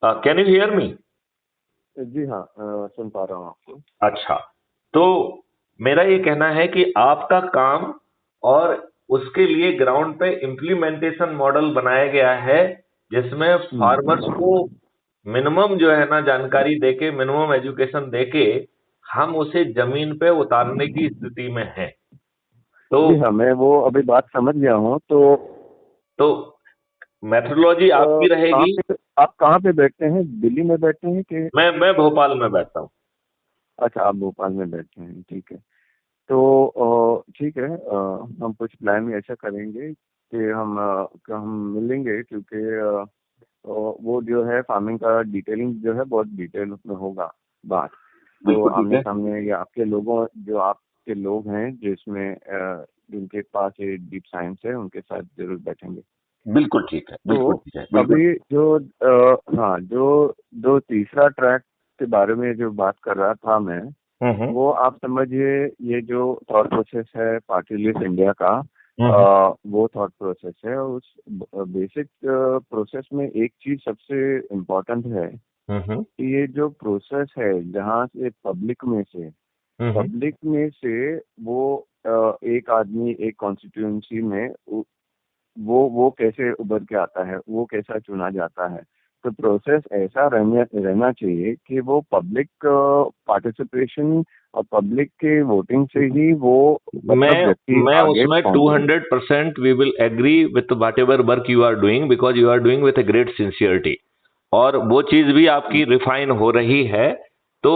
Can you hear me? जी हाँ, सुन पा रहा हूँ आपको। अच्छा, तो मेरा ये कहना है कि आपका काम और उसके लिए ग्राउंड पे इम्प्लीमेंटेशन मॉडल बनाया गया है, जिसमें फार्मर्स को मिनिमम जो है ना जानकारी देके, मिनिमम एजुकेशन देके हम उसे जमीन पे उतारने की स्थिति में हैं। तो जी हाँ, मैं वो अभी बात समझ गया हूँ। तो मेथोडोलॉजी आपकी कहाँ रहेगी। पे आप कहाँ पे बैठते हैं? दिल्ली में बैठते हैं कि? मैं भोपाल में बैठता हूँ। अच्छा, आप भोपाल में बैठते हैं, ठीक है। तो ठीक है, हम कुछ प्लान ऐसा करेंगे कि हम मिलेंगे, क्योंकि वो जो है फार्मिंग का डिटेलिंग जो है बहुत डिटेल उसमें होगा बात। तो बिल्कुल ठीक आमने है। सामने या आपके लोगों जो आपके लोग हैं जिसमें जिनके पास ये डीप साइंस है, उनके साथ जरूर बैठेंगे। बिल्कुल ठीक है, बिल्कुल तो ठीक है, बिल्कुल। अभी हाँ, जो तीसरा ट्रैक के बारे में जो बात कर रहा था मैं, हम्म। वो आप समझिए, ये जो थॉट प्रोसेस है पार्टी लिस्ट इंडिया का, हम्म। वो थॉट प्रोसेस है। उस बेसिक प्रोसेस में एक चीज सबसे इम्पोर्टेंट है हम्म। कि ये जो प्रोसेस है, जहाँ से हम्म। पब्लिक में से वो एक आदमी एक कॉन्स्टिट्यूंसी में वो कैसे उभर के आता है, वो कैसा चुना जाता है। तो प्रोसेस ऐसा रहना चाहिए कि वो पब्लिक पार्टिसिपेशन और पब्लिक के वोटिंग से ही वो मतलब मैं व्यक्ति मैं आगे उसमें पहुंचे। 200% we will agree with whatever work you are doing, because you are doing with a great sincerity. और वो चीज भी आपकी रिफाइन हो रही है। तो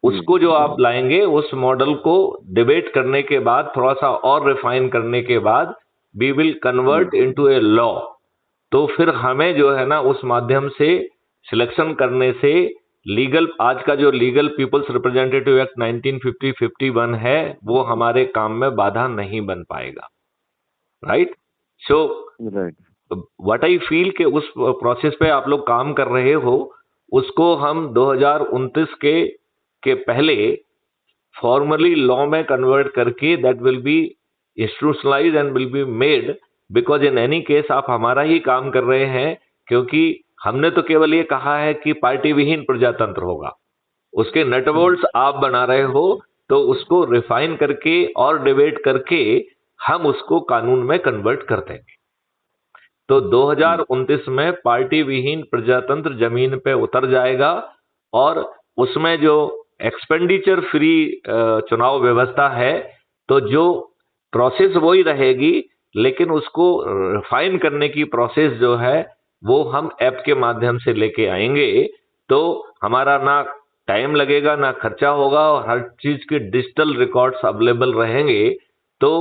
जी उसको जो आप लाएंगे, उस मॉडल को डिबेट करने के बाद, थोड़ा सा और रिफाइन करने के बाद, वी विल जी कन्वर्ट इनटू ए लॉ। तो फिर हमें जो है ना उस माध्यम से सिलेक्शन करने से, लीगल, आज का जो लीगल पीपल्स रिप्रेजेंटेटिव एक्ट 1950-51 है, वो हमारे काम में बाधा नहीं बन पाएगा। Right? So right. What I feel के उस प्रोसेस पे आप लोग काम कर रहे हो, उसको हम 2029 के पहले फॉर्मली लॉ में कन्वर्ट करके, that will be institutionalise and will be made. Because in any case आप हमारा ही काम कर रहे हैं, क्योंकि हमने तो केवल ये कहा है कि पार्टी विहीन प्रजातंत्र होगा, उसके नटवोल्ट्स आप बना रहे हो। तो उसको रिफाइन करके और डिबेट करके हम उसको कानून में कन्वर्ट कर देंगे। तो 2029 में पार्टी विहीन प्रजातंत्र जमीन पे उतर जाएगा। और उसमें जो एक्सपेंडिचर फ्री चुनाव व्यवस्था है, तो जो प्रोसेस वही रहेगी, लेकिन उसको रिफाइन करने की प्रोसेस जो है, वो हम ऐप के माध्यम से लेके आएंगे। तो हमारा ना टाइम लगेगा, ना खर्चा होगा, और हर चीज के डिजिटल रिकॉर्ड्स अवेलेबल रहेंगे। तो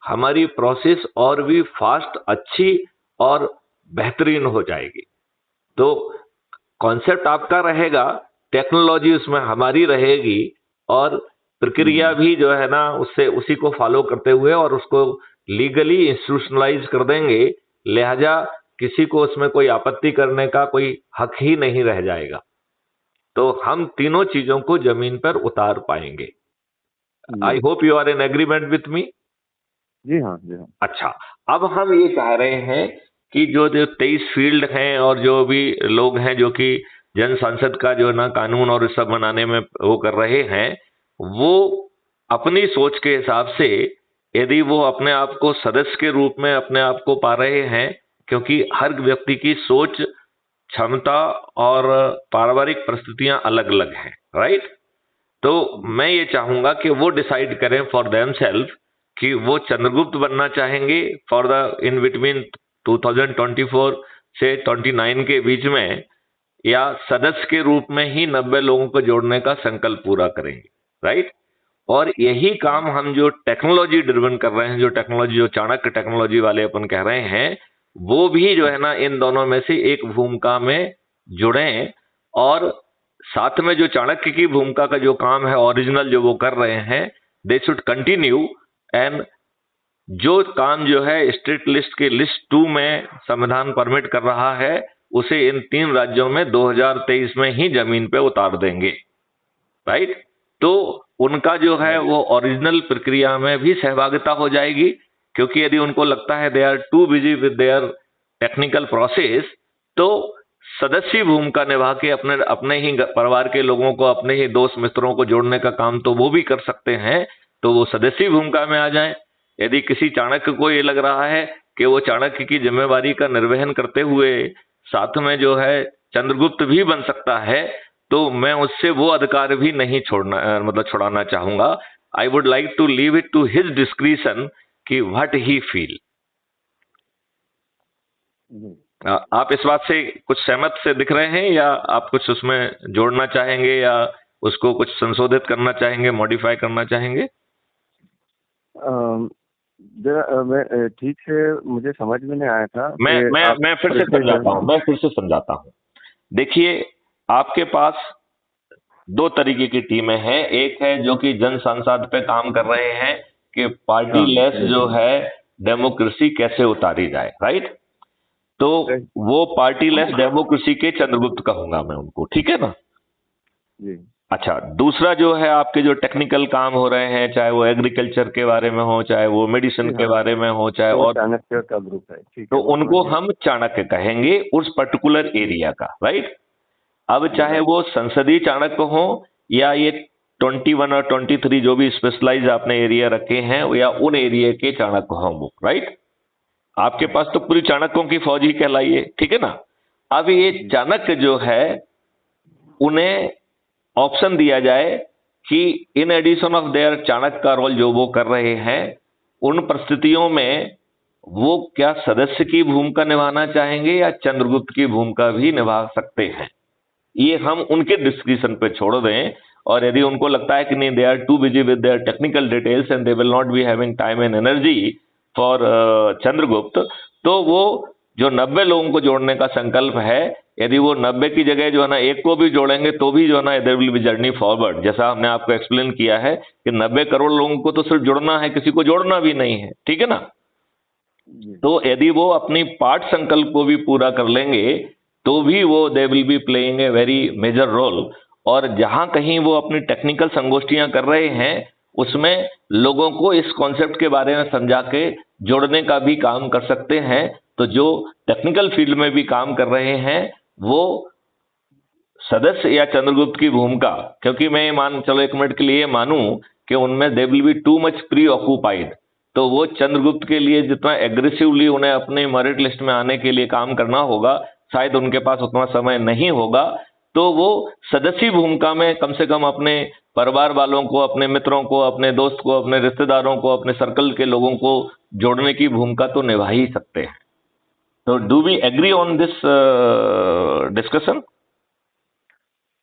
हमारी प्रोसेस और भी फास्ट, अच्छी और बेहतरीन हो जाएगी। तो कॉन्सेप्ट आपका रहेगा, टेक्नोलॉजी उसमें हमारी रहेगी, और प्रक्रिया भी जो है ना उससे उसी को फॉलो करते हुए और उसको लीगली इंस्टीट्यूशनलाइज कर देंगे। लिहाजा किसी को उसमें कोई आपत्ति करने का कोई हक ही नहीं रह जाएगा। तो हम तीनों चीजों को जमीन पर उतार पाएंगे। I hope you are in agreement with me. जी हाँ, जी हाँ। अच्छा, अब हम ये चाह रहे हैं कि जो जो 23 फील्ड हैं और जो भी लोग हैं जो कि जन संसद का जो ना कानून और सब बनाने में वो कर रहे हैं, वो अपनी सोच के हिसाब से, यदि वो अपने आप को सदस्य के रूप में अपने आप को पा रहे हैं, क्योंकि हर व्यक्ति की सोच, क्षमता और पारिवारिक परिस्थितियां अलग अलग हैं। राइट? तो मैं ये चाहूंगा कि वो डिसाइड करें फॉर देम सेल्फ कि वो चंद्रगुप्त बनना चाहेंगे फॉर द इन बिटवीन 2024 से 29 के बीच में, या सदस्य के रूप में ही 90 लोगों को जोड़ने का संकल्प पूरा करेंगे। राइट? और यही काम हम जो टेक्नोलॉजी ड्रिवन कर रहे हैं, जो टेक्नोलॉजी, जो चाणक्य टेक्नोलॉजी वाले अपन कह रहे हैं, वो भी जो है ना इन दोनों में से एक भूमिका में जुड़े। और साथ में जो चाणक्य की भूमिका का जो काम है ओरिजिनल जो वो कर रहे हैं, दे शुड कंटिन्यू। एंड जो काम जो है स्टेट लिस्ट के लिस्ट 2 में संविधान परमिट कर रहा है, उसे इन 3 राज्यों में 2023 में ही जमीन पे उतार देंगे। राइट? तो उनका जो है वो ओरिजिनल प्रक्रिया में भी सहभागिता हो जाएगी, क्योंकि यदि उनको लगता है they are too busy with their technical process, तो सदस्य भूमिका निभा के अपने अपने ही परिवार के लोगों को, अपने ही दोस्त मित्रों को जोड़ने का काम तो वो भी कर सकते हैं, तो वो सदस्य भूमिका में आ जाएं। यदि किसी चाणक्य को ये लग रहा है कि वो चाणक्य की जिम्मेवारी का निर्वहन करते हुए साथ में जो है चंद्रगुप्त भी बन सकता है, तो मैं उससे वो अधिकार भी नहीं छोड़ना, मतलब छुड़ाना चाहूंगा। I would like to leave it to his discretion कि व्हाट ही फील। आप इस बात से कुछ सहमत से दिख रहे हैं, या आप कुछ उसमें जोड़ना चाहेंगे, या उसको कुछ संशोधित करना चाहेंगे, मॉडिफाई करना चाहेंगे? ठीक है, मुझे समझ में नहीं आया था। मैं फिर से समझाता हूँ। देखिए, आपके पास दो तरीके की टीमें हैं। एक है जो कि जन संसद पे काम कर रहे हैं कि पार्टी लेस जो है डेमोक्रेसी कैसे उतारी जाए, राइट? तो वो पार्टी लेस डेमोक्रेसी के चंद्रगुप्त कहूंगा मैं उनको, ठीक है ना जी। अच्छा, दूसरा जो है आपके जो टेक्निकल काम हो रहे हैं, चाहे वो एग्रीकल्चर के बारे में हो, चाहे वो मेडिसिन के बारे में हो, चाहे और चाणक्य का ग्रुप है, ठीक है, तो उनको हम चाणक्य कहेंगे उस पर्टिकुलर एरिया का, राइट? अब चाहे वो संसदीय चाणक्य हो या ये 21 और 23 जो भी स्पेशलाइज आपने एरिया रखे हैं, या उन एरिया के चाणक्य हों वो, राइट? आपके पास तो पूरी चाणक्यों की फौज ही कहलाई है, ठीक है ना? अब ये चाणक्य जो है उन्हें ऑप्शन दिया जाए कि in addition of their Chanakya का रोल जो वो कर रहे हैं, उन परिस्थितियों में वो क्या सदस्य की भूमिका निभाना चाहेंगे या चंद्रगुप्त की भूमिका भी निभा सकते हैं। ये हम उनके डिस्क्रिप्शन पे छोड़ दें, और यदि उनको लगता है कि नहीं, they are too busy with their technical details and they will not be having time and energy for Chandragupta, तो वो जो 90 लोगों को जोड़ने का संकल्प है, यदि वो 90 की जगह जो है ना एक को भी जोड़ेंगे तो भी जो है ना there will be journey forward. जैसा हमने आपको एक्सप्लेन किया है कि 90 करोड़ लोगों को तो सिर्फ जुड़ना है, किसी को जोड़ना भी नहीं है, ठीक है ना? तो यदि वो अपनी पार्ट संकल्प को भी पूरा कर लेंगे तो भी वो they will be playing a very major role. और जहां कहीं वो अपनी टेक्निकल संगोष्ठियां कर रहे हैं, उसमें लोगों को इस कॉन्सेप्ट के बारे में समझा के जोड़ने का भी काम कर सकते हैं। तो जो टेक्निकल फील्ड में भी काम कर रहे हैं वो सदस्य या चंद्रगुप्त की भूमिका, क्योंकि मैं चलो एक मिनट के लिए मानूं कि उनमें दे will B too much pre occupied, तो वो चंद्रगुप्त के लिए जितना एग्रेसिवली उन्हें अपने मेरिट लिस्ट में आने के लिए काम करना होगा, शायद उनके पास उतना समय नहीं होगा। तो वो सदस्य भूमिका में कम से कम अपने परिवार वालों को, अपने मित्रों को, अपने दोस्त को, अपने रिश्तेदारों को, अपने सर्कल के लोगों को जोड़ने की भूमिका तो निभा ही सकते हैं। तो do we agree on this discussion?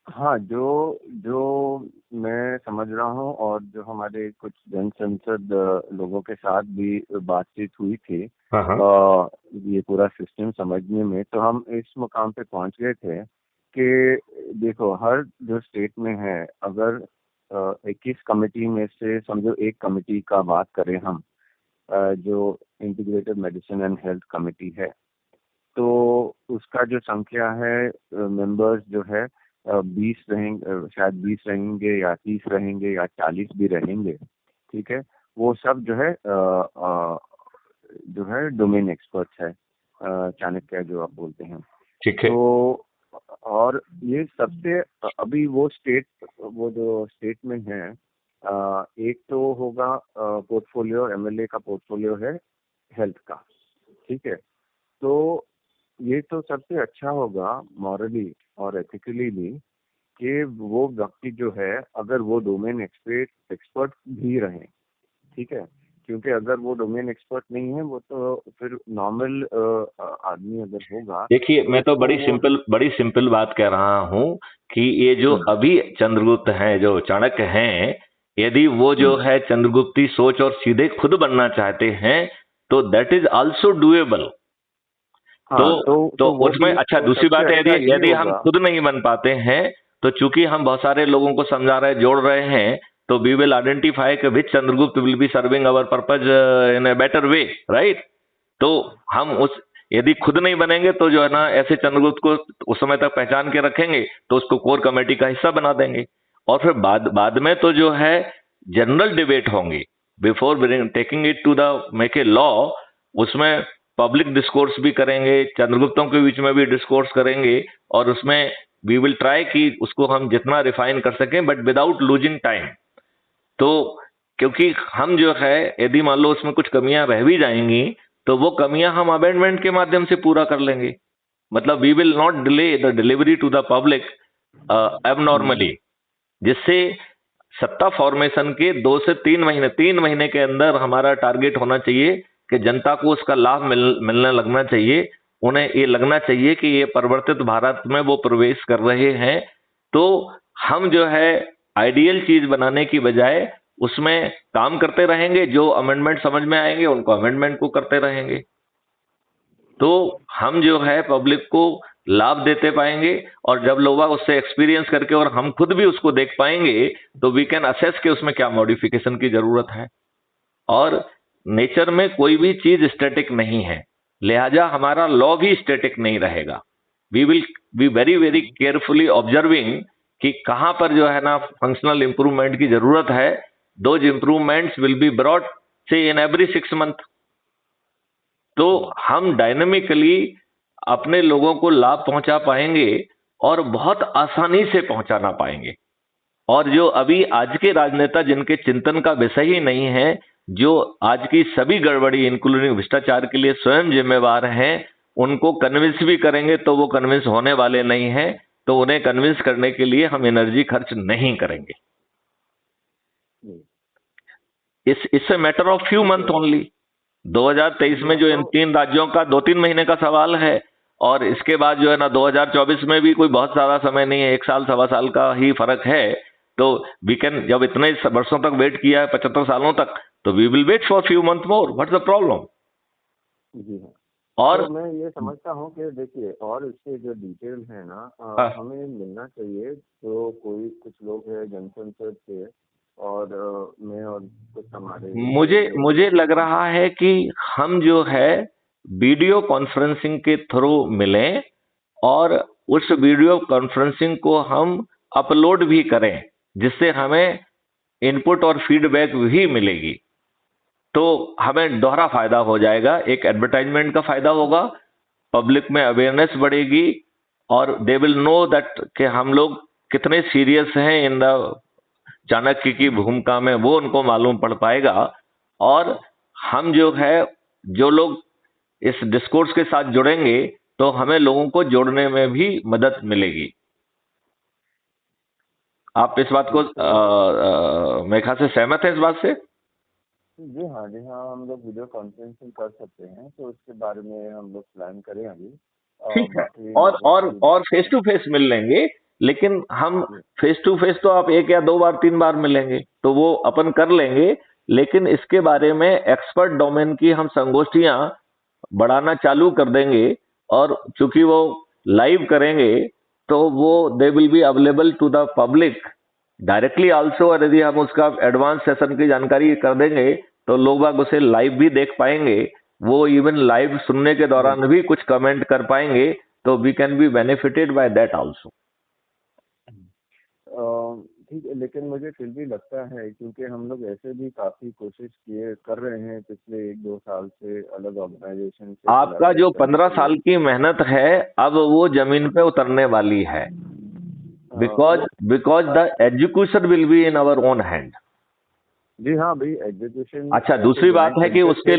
हाँ, जो जो मैं समझ रहा हूँ, और जो हमारे कुछ जन संसद लोगों के साथ भी बातचीत हुई थी ये पूरा सिस्टम समझने में, तो हम इस मुकाम पे पहुंच गए थे कि देखो, हर जो स्टेट में है, अगर 21 कमेटी में से समझो एक कमेटी का बात करें हम, जो integrated medicine and health committee है, तो उसका जो संख्या है मेंबर्स जो है 20 रहेंगे, शायद 20 रहेंगे या 30 रहेंगे या 40 भी रहेंगे, ठीक है? वो सब जो है डोमेन एक्सपर्ट्स है, चाणक्य जो आप बोलते हैं, ठीक है। तो और ये सबसे अभी वो जो स्टेट में है, एक तो होगा पोर्टफोलियो, एमएलए का पोर्टफोलियो है हेल्थ का, ठीक है? तो ये तो सबसे अच्छा होगा मॉरली और एथिकली भी कि वो व्यक्ति जो है, अगर वो डोमेन एक्सपर्ट भी रहे, ठीक है? क्योंकि अगर वो डोमेन एक्सपर्ट नहीं है, वो तो फिर नॉर्मल आदमी अगर होगा। देखिए, मैं तो बड़ी सिंपल बात कह रहा हूं कि ये जो अभी चंद्रगुप्त हैं, जो चाणक्य हैं, यदि वो जो है चंद्रगुप्ती सोच और सीधे खुद बनना चाहते हैं तो दैट इज आल्सो डूएबल। तो उसमें अच्छा, दूसरी बात है, यदि हम खुद नहीं बन पाते हैं तो चूंकि हम बहुत सारे लोगों को समझा रहे, जोड़ रहे हैं, तो वी विल आइडेंटिफाई कि which Chandragupta will be serving our purpose in a better way, right? तो हम यदि खुद नहीं बनेंगे तो जो है ना, ऐसे चंद्रगुप्त को उस समय तक पहचान के रखेंगे तो उसको कोर कमेटी का हिस्सा बना देंगे, और फिर बाद में तो जो है जनरल डिबेट होंगे before taking it to the make a law. उसमें पब्लिक डिस्कोर्स भी करेंगे, चंद्रगुप्तों के बीच में भी डिस्कोर्स करेंगे, और उसमें वी विल ट्राई कि उसको हम जितना रिफाइन कर सकें, बट विदाउट लूजिंग टाइम। तो क्योंकि हम जो है, यदि मान लो उसमें कुछ कमियां रह भी जाएंगी, तो वो कमियां हम अमेंडमेंट के माध्यम से पूरा कर लेंगे। मतलब we will not delay the delivery to the public abnormally, जिससे सत्ता फॉर्मेशन के 2 से 3 महीने के अंदर हमारा टारगेट होना चाहिए कि जनता को उसका लाभ मिलने लगना चाहिए। उन्हें ये लगना चाहिए कि ये परिवर्तित भारत में वो प्रवेश कर रहे हैं। तो हम जो है आइडियल चीज बनाने की बजाय उसमें काम करते रहेंगे, जो अमेंडमेंट समझ में आएंगे उनको अमेंडमेंट को करते रहेंगे। तो हम जो है पब्लिक को लाभ देते पाएंगे, और जब लोग उससे एक्सपीरियंस करके और हम खुद भी उसको देख पाएंगे, तो वी कैन असेस कि उसमें क्या मॉडिफिकेशन की जरूरत है। और नेचर में कोई भी चीज स्टैटिक नहीं है, लिहाजा हमारा लॉ भी स्टैटिक नहीं रहेगा। We will be very very carefully observing कि कहां पर जो है ना फंक्शनल इंप्रूवमेंट की जरूरत है। Those improvements will be brought से इन एवरी 6 मंथ। तो हम डायनेमिकली अपने लोगों को लाभ पहुंचा पाएंगे, और बहुत आसानी से पहुंचाना पाएंगे। और जो अभी आज के राजनेता जिनके चिंतन का विषय ही नहीं है, जो आज की सभी गड़बड़ी इंक्लूडिंग भ्रष्टाचार के लिए स्वयं जिम्मेवार हैं, उनको कन्विंस भी करेंगे तो वो कन्विंस होने वाले नहीं हैं। तो उन्हें कन्विंस करने के लिए हम एनर्जी खर्च नहीं करेंगे। It's a matter of few month only. 2023 में जो इन 3 राज्यों का 2-3 महीने का सवाल है, और इसके बाद जो है ना 2024 में भी कोई बहुत सारा समय नहीं है, 1 साल 1.25 साल का ही फर्क है। तो वी कैन, जब इतने वर्षों तक वेट किया है, 75 सालों तक, तो we will wait for few month more. What's the problem? जी हाँ। और तो मैं ये समझता हूँ कि देखिए, और इसके जो डिटेल है ना, हमें मिलना चाहिए। तो कोई कुछ लोग हैं जनसंसद से, और मैं और कुछ हमारे मुझे लग रहा है कि हम जो है वीडियो कॉन्फ्रेंसिंग के थ्रू मिलें, और उस वीडियो कॉन्फ्रेंसिंग को हम अपलोड भी करें, जिससे हमें इनपुट और फीडबैक भी मिलेगी। तो हमें दोहरा फायदा हो जाएगा। एक एडवर्टाइजमेंट का फायदा होगा, पब्लिक में अवेयरनेस बढ़ेगी, और दे विल नो दैट कि हम लोग कितने सीरियस हैं इन द चाणक्य की भूमिका में, वो उनको मालूम पड़ पाएगा। और हम जो है, जो लोग इस डिस्कोर्स के साथ जुड़ेंगे, तो हमें लोगों को जोड़ने में भी मदद मिलेगी। आप इस बात को मेरे ख्याल से सहमत है इस बात से? जी हाँ, जी हाँ, हम लोग वीडियो कॉन्फ्रेंसिंग कर सकते हैं, तो उसके बारे में हम लोग प्लान करें अभी। ठीक है। बाकी और फेस टू फेस मिल लेंगे, लेकिन हम फेस टू फेस तो आप 1 या 2 बार 3 बार मिलेंगे तो वो अपन कर लेंगे, लेकिन इसके बारे में एक्सपर्ट डोमेन की हम संगोष्ठियां बढ़ाना चालू कर देंगे। और चूंकि वो लाइव करेंगे, तो वो they will be available to the public directly also. और यदि हम उसका एडवांस सेशन की जानकारी कर देंगे, तो लोग बाग उसे लाइव भी देख पाएंगे। वो इवन लाइव सुनने के दौरान भी कुछ कमेंट कर पाएंगे, तो we can be benefited by that also. ठीक है, लेकिन मुझे फिर भी लगता है, क्योंकि हम लोग ऐसे भी काफी कोशिश कर रहे हैं पिछले 1-2 साल से अलग ऑर्गेनाइजेशन से। आपका जो 15 साल की मेहनत है, अब वो जमीन पे उतरने वाली है, because the education will be in our own hand. जी हाँ भाई, एजुकेशन। अच्छा, दूसरी बात है कि उसके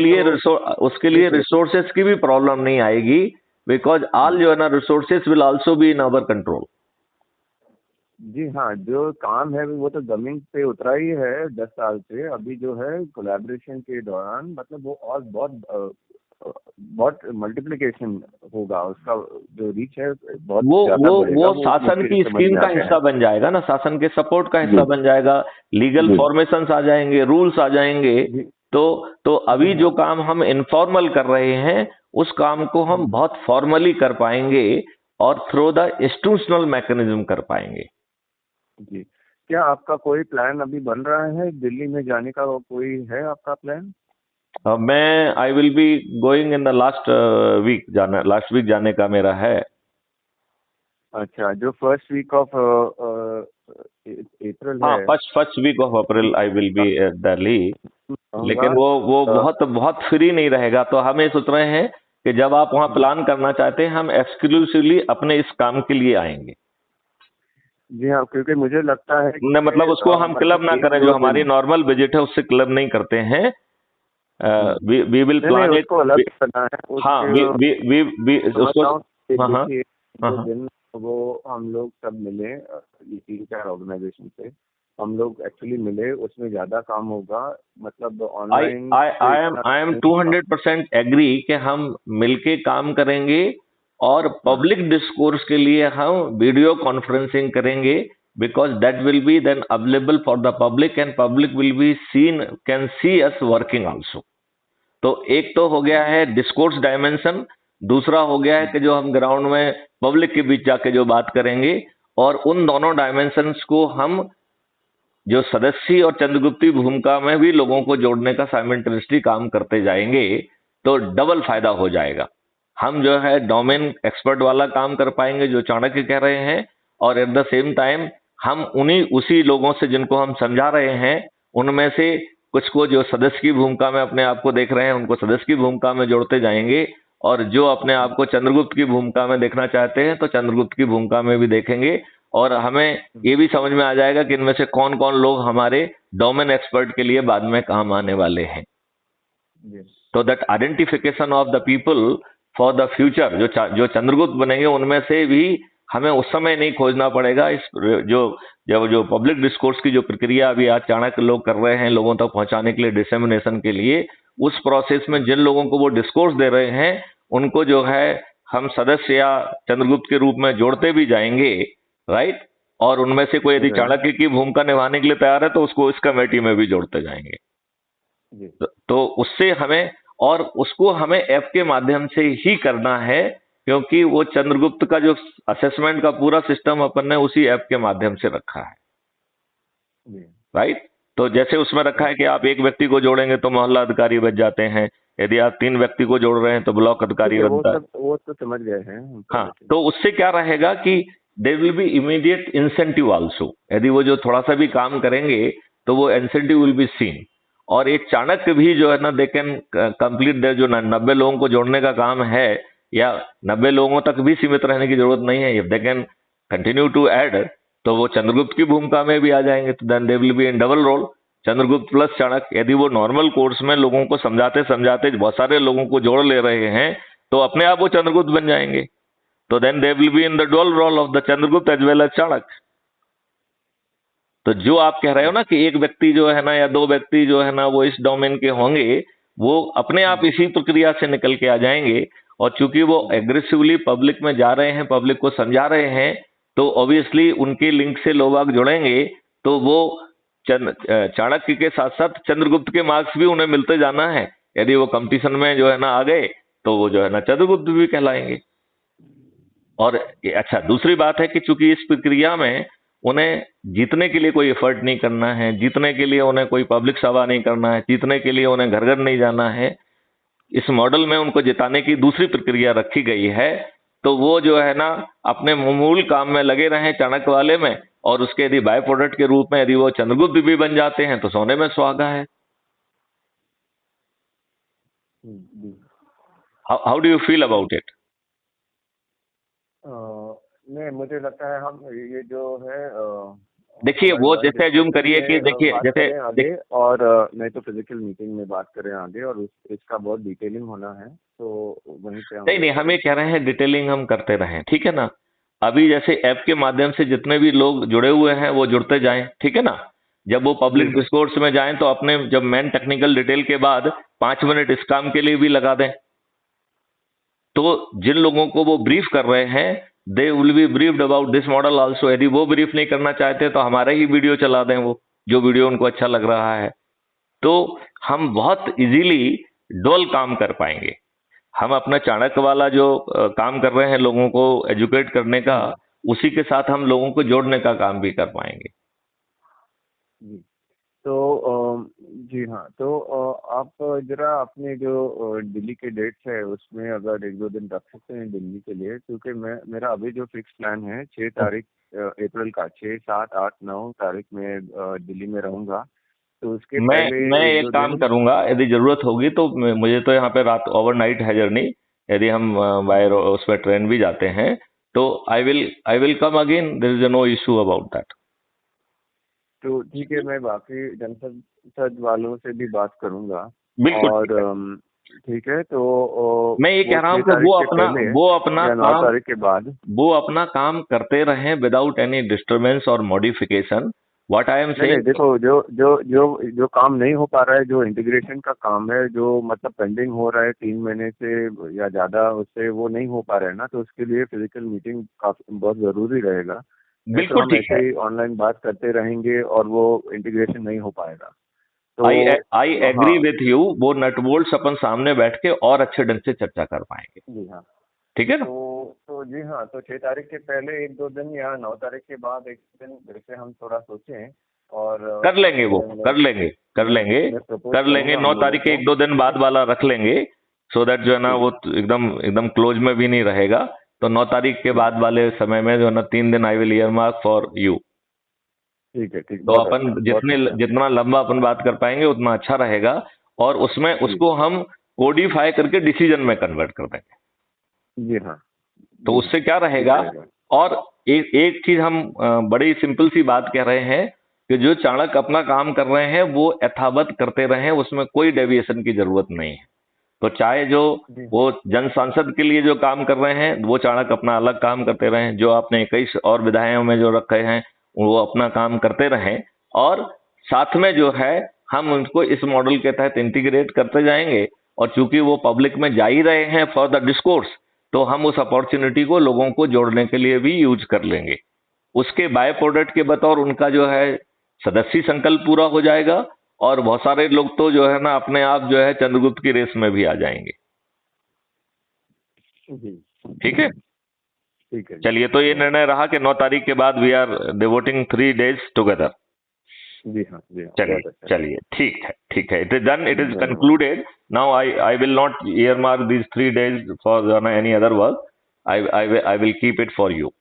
लिए रिसोर्सेस की भी प्रॉब्लम नहीं आएगी, बिकॉज ऑल जो है ना resources will also be in our control. जी हाँ, जो काम है वो तो जमीन पे उतरा ही है 10 साल से। अभी जो है कोलैबोरेशन के दौरान, मतलब वो और बहुत मल्टीप्लिकेशन होगा, उसका जो रीच है बहुत ज्यादा बढ़ेगा। वो शासन की स्कीम का हिस्सा बन जाएगा ना, शासन के सपोर्ट का हिस्सा बन जाएगा। लीगल फॉर्मेशंस आ जाएंगे, रूल्स आ जाएंगे। तो अभी जो काम हम इनफॉर्मल कर रहे हैं, उस काम को हम बहुत फॉर्मली कर पाएंगे, और थ्रू द इंस्टीट्यूशनल मैकेनिज्म कर पाएंगे। जी, क्या आपका कोई प्लान अभी बन रहा है दिल्ली में जाने का? कोई है आपका प्लान? मैं I will be going in the last week जाने का मेरा है। अच्छा, जो फर्स्ट वीक ऑफ अप्रैल हाँ, है। First week of April I will be at Delhi. लेकिन वो बहुत बहुत फ्री नहीं रहेगा, तो हम ये सोच रहे हैं कि जब आप वहां प्लान करना चाहते हैं हम एक्सक्लूसिवली अपने इस काम के लिए आएंगे। जी हाँ, क्योंकि मुझे लगता है न मतलब कि उसको हम क्लब मतलब ना एक करें, दो जो हमारी दिन। नॉर्मल बजट है उससे क्लब नहीं करते हैं। वी विल नहीं नहीं, प्लान उसको अलग इट। करना है हाँ, उसके। वी समझ उसको। रहा हूँ कि हाँ हाँ देखिए, हाँ दो हाँ। दिन वो हम लोग सब मिले, ये 3-4 ऑर्गेनाइजेशन से हम लोग एक्चुअली मिले, उसमें ज्यादा काम होगा। मतलब आई ऑनलाइन आई से आई एम इतना आई एम नहीं होगा। 200% एग्री कि हम मिलके काम करेंगे और हाँ पब्लिक डिस्कोर्स के लिए हम वीडियो कॉन्फ्रेंसिंग करेंगे, because that will be then available for the public and public will be seen, can see us working also. तो एक तो हो गया है डिस्कोर्स डायमेंशन, दूसरा हो गया है कि जो हम ग्राउंड में पब्लिक के बीच जाके जो बात करेंगे, और उन दोनों डायमेंशंस को हम जो सदस्य और चंद्रगुप्ती भूमिका में भी लोगों को जोड़ने का साइमल्टेनियसली काम करते जाएंगे, तो डबल फायदा हो जाएगा। हम जो है डोमेन एक्सपर्ट वाला काम कर पाएंगे जो चाणक्य कह रहे हैं, और एट द सेम टाइम हम उन्हीं उसी लोगों से जिनको हम समझा रहे हैं उनमें से कुछ को जो सदस्य की भूमिका में अपने आप को देख रहे हैं उनको सदस्य की भूमिका में जोड़ते जाएंगे, और जो अपने आप को चंद्रगुप्त की भूमिका में देखना चाहते हैं तो चंद्रगुप्त की भूमिका में भी देखेंगे। और हमें ये भी समझ में आ जाएगा कि इनमें से कौन कौन लोग हमारे डोमेन एक्सपर्ट के लिए बाद में काम आने वाले हैं। जी तो that identification of the people for the future, जो चंद्रगुप्त बनेंगे उनमें से भी हमें उस समय नहीं खोजना पड़ेगा। इस जो जो पब्लिक डिस्कोर्स की जो प्रक्रिया अभी आज चाणक्य लोग कर रहे हैं लोगों तक पहुंचाने के लिए, डिसेमिनेशन के लिए, उस प्रोसेस में जिन लोगों को वो डिस्कोर्स दे रहे हैं उनको जो है हम सदस्य या चंद्रगुप्त के रूप में जोड़ते भी जाएंगे, राइट। और उनमें से कोई यदि राइट। चाणक्य की भूमिका निभाने के लिए तैयार है तो उसको इस कमेटी में भी जोड़ते जाएंगे। जी तो उससे हमें, और उसको हमें ऐप के माध्यम से ही करना है, क्योंकि वो चंद्रगुप्त का जो असेसमेंट का पूरा सिस्टम अपन ने उसी ऐप के माध्यम से रखा है, जी राइट। तो जैसे उसमें रखा है कि आप एक व्यक्ति को जोड़ेंगे तो मोहल्ला अधिकारी बच जाते हैं, यदि आप 3 व्यक्ति को जोड़ रहे हैं तो ब्लॉक ठीक अधिकारी है, बनता है। वो तो समझ गए हैं हम हाँ, पहले से। तो उससे क्या रहेगा कि there will be immediate incentive also, यदि वो जो थोड़ा सा भी काम करेंगे तो वो इंसेंटिव विल बी सीन। और एक चाणक्य भी जो है ना, दे कैन कंप्लीट देयर, जो 90 लोगों को जोड़ने का काम है, या 90 लोगों तक भी सीमित रहने की जरूरत नहीं है, if they can continue to add, तो वो चंद्रगुप्त की भूमिका में भी आ जाएंगे, तो then they will be in double role, Chandragupta plus Chanakya. यदि वो नॉर्मल कोर्स में लोगों को समझाते समझाते बहुत सारे लोगों को जोड़ ले रहे हैं तो अपने आप वो चंद्रगुप्त बन जाएंगे। तो then they will be in the dual role of the Chandragupta as well as Chanakya. तो जो आप कह रहे हो ना कि एक व्यक्ति जो है ना या 2 व्यक्ति जो है ना वो इस डोमेन के होंगे, वो अपने आप इसी प्रक्रिया से निकल के आ जाएंगे। और चूंकि वो एग्रेसिवली पब्लिक में जा रहे हैं, पब्लिक को समझा रहे हैं, तो ऑब्वियसली उनके लिंक से लोग जुड़ेंगे, तो वो चाणक्य के साथ साथ चंद्रगुप्त के मार्क्स भी उन्हें मिलते जाना है। यदि वो कंपटीशन में जो है ना आ गए तो वो जो है ना चंद्रगुप्त भी कहलाएंगे। और अच्छा, दूसरी बात है कि चूंकि इस प्रक्रिया में उन्हें जीतने के लिए कोई एफर्ट नहीं करना है, जीतने के लिए उन्हें कोई पब्लिक सभा नहीं करना है, जीतने के लिए उन्हें घर घर नहीं जाना है, इस मॉडल में उनको जिताने की दूसरी प्रक्रिया रखी गई है। तो वो जो है ना अपने मूल काम में लगे रहे चाणक्य वाले में, और उसके यदि बाय प्रोडक्ट के रूप में यदि वो चंद्रगुप्त भी बन जाते हैं तो सोने में सुहागा है। जी। How do you feel about it? नहीं, मुझे लगता है हम ये जो है देखिए, वो वर्ड जैसे अज्यूम डिस्कशन करिए कि में देखिए बात जैसे करें आगे, और नहीं तो फिजिकल मीटिंग में बात करें आगे, और इसका बहुत डिटेलिंग होना है, तो वहीं पे हम नहीं लोग नहीं, हम ये करें। कह रहे हैं डिटेलिंग हम करते रहें, ठीक है ना। अभी जैसे ऐप के माध्यम से जितने भी लोग जुड़े हुए हैं वो जुड़ते जाएं, ठीक है ना। जब वो जी पब्लिक डिस्कोर्स में जाएं तो अपने जब मेन टेक्निकल डिटेल के बाद 5 मिनट इस काम के लिए भी लगा दें। तो जिन लोगों को वो ब्रीफ कर रहे हैं, दे will B briefed about this model also. यदि वो ब्रीफ नहीं करना चाहते तो हमारा ही वीडियो चला दें, वो जो वीडियो उनको अच्छा लग रहा है। तो हम बहुत इजीली डबल काम कर पाएंगे। हम अपना चाणक्य वाला जो काम कर रहे हैं लोगों को एजुकेट करने का, उसी के साथ हम लोगों को जोड़ने का काम भी कर पाएंगे। जी। तो जी हाँ, तो आप जरा अपने जो दिल्ली के डेट्स है उसमें अगर 1-2 दिन रख सकते हैं दिल्ली के लिए, क्योंकि मेरा अभी जो फिक्स प्लान है 6 तारीख अप्रैल का, 6, 7, 8, 9 तारीख में दिल्ली में रहूंगा। तो उसके मैं पहले मैं एक एक दो काम दिन करूंगा, यदि जरूरत होगी तो मुझे तो यहाँ पे रात ओवरनाइट है जर्नी, यदि हम बाय उसमें ट्रेन भी जाते हैं तो I will come again, there is no issue about that. तो ठीक है, मैं बाकी जनसंसद वालों से भी बात करूंगा। बिल्कुल और ठीक है, तो मैं ये वो कह रहा हूँ 6 कि तारीख के पहले वो अपना या 9 काम तारीख के बाद। वो अपना काम करते रहें विदाउट एनी डिस्टरबेंस और मॉडिफिकेशन। व्हाट आई एम नहीं नहीं, सेइंग, देखो, जो जो जो जो काम नहीं हो पा रहा है, जो इंटीग्रेशन का काम है, जो मतलब पेंडिंग हो रहा है 3 महीने से या ज्यादा, उससे वो नहीं हो पा रहा है ना, तो उसके लिए फिजिकल मीटिंग काफी बहुत जरूरी रहेगा। नहीं तो बिल्कुल हम ठीक है। ऐसे ही ऑनलाइन बात करते रहेंगे और वो इंटीग्रेशन नहीं हो पाएगा। तो आई हाँ। एग्री विथ यू, वो नट बोल्ट्स अपन सामने बैठ के और अच्छे ढंग से चर्चा कर पाएंगे। जी हाँ। ठीक है ना? तो जी हाँ, तो 6 तारीख के पहले 1-2 दिन या 9 तारीख के बाद 1 दिन फिर से हम थोड़ा सोचें। और कर लेंगे, वो मैं कर लेंगे, कर मैं लेंगे, मैं प्रपोज कर लेंगे। करूंगा नौ हम लोगों तारीख के को। 1-2 दिन बाद वाला रख लेंगे, सो दैट जो है ना ठीक वो एकदम एकदम क्लोज में भी नहीं रहेगा। तो 9 तारीख के ठीक बाद वाले समय में जो है ना 3 दिन I will earmark for you. ठीक है, ठीक, तो बहुत अपन अच्छा, बहुत अच्छा। जितना लंबा अपन बात कर पाएंगे उतना अच्छा रहेगा, और उसमें जी उसको हम कोडिफाई करके डिसीजन में कन्वर्ट कर देंगे। जी हाँ। तो जी हाँ, उससे क्या ठीक रहेगा? रहेगा। और एक चीज हम बड़ी सिंपल सी बात कह रहे हैं कि जो चाणक्य अपना काम कर रहे हैं वो यथावत करते रहे, उसमें कोई डेविएशन की जरूरत नहीं है। तो चाहे जो जी हाँ। वो जन सांसद के लिए जो काम कर रहे हैं वो चाणक्य अपना अलग काम करते रहे, जो आपने 21 और विधायकों में जो रखे हैं वो अपना काम करते रहें, और साथ में जो है हम उनको इस मॉडल के तहत इंटीग्रेट करते जाएंगे। और चूंकि वो पब्लिक में जा ही रहे हैं फॉर द डिस्कोर्स, तो हम उस अपॉर्चुनिटी को लोगों को जोड़ने के लिए भी यूज कर लेंगे। उसके बाय प्रोडक्ट के बतौर उनका जो है सदस्य संकल्प पूरा हो जाएगा, और बहुत सारे लोग तो जो है ना अपने आप जो है चंद्रगुप्त की रेस में भी आ जाएंगे। जी ठीक है, ठीक है। जी चलिए, तो ये निर्णय रहा कि 9 तारीख के बाद we are devoting 3 days together. जी हाँ। जी हाँ, चलिए, बहुत अच्छा। चलिए, ठीक है, ठीक है, it is done, it is धन्यवाद। Concluded. Now I will not earmark these 3 days for any other work. I will keep it for you.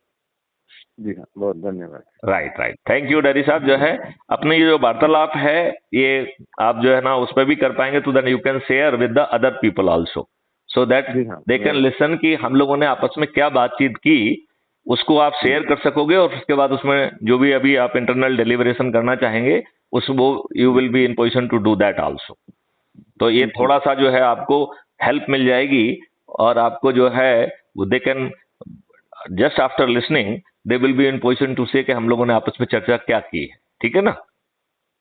जी हाँ, बहुत धन्यवाद। Right, right, thank you daddy साहब। जो है अपनी ये जो वार्तालाप है ये आप जो है ना उस पर भी कर पाएंगे, तो then you can share with the other people also, so that जी हाँ, दे कैन लिसन कि हम लोगों ने आपस में क्या बातचीत की, उसको आप शेयर कर सकोगे। और उसके बाद उसमें जो भी अभी आप इंटरनल डिलीवरेशन करना चाहेंगे उस वो you will be in position to do that also. तो ये ठीक थोड़ा है। सा जो है आपको हेल्प मिल जाएगी, और आपको जो है they can just after listening they will be in position to say कि हम लोगों ने आपस में चर्चा क्या की है। ठीक है ना?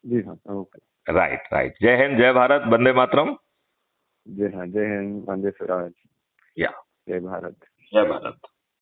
जी हाँ, ओके। Right, right. जय हिंद, जय भारत, वंदे मातरम। जय हाँ, जय हिंद, वंदे स्वराज, या जय भारत। जय भारत।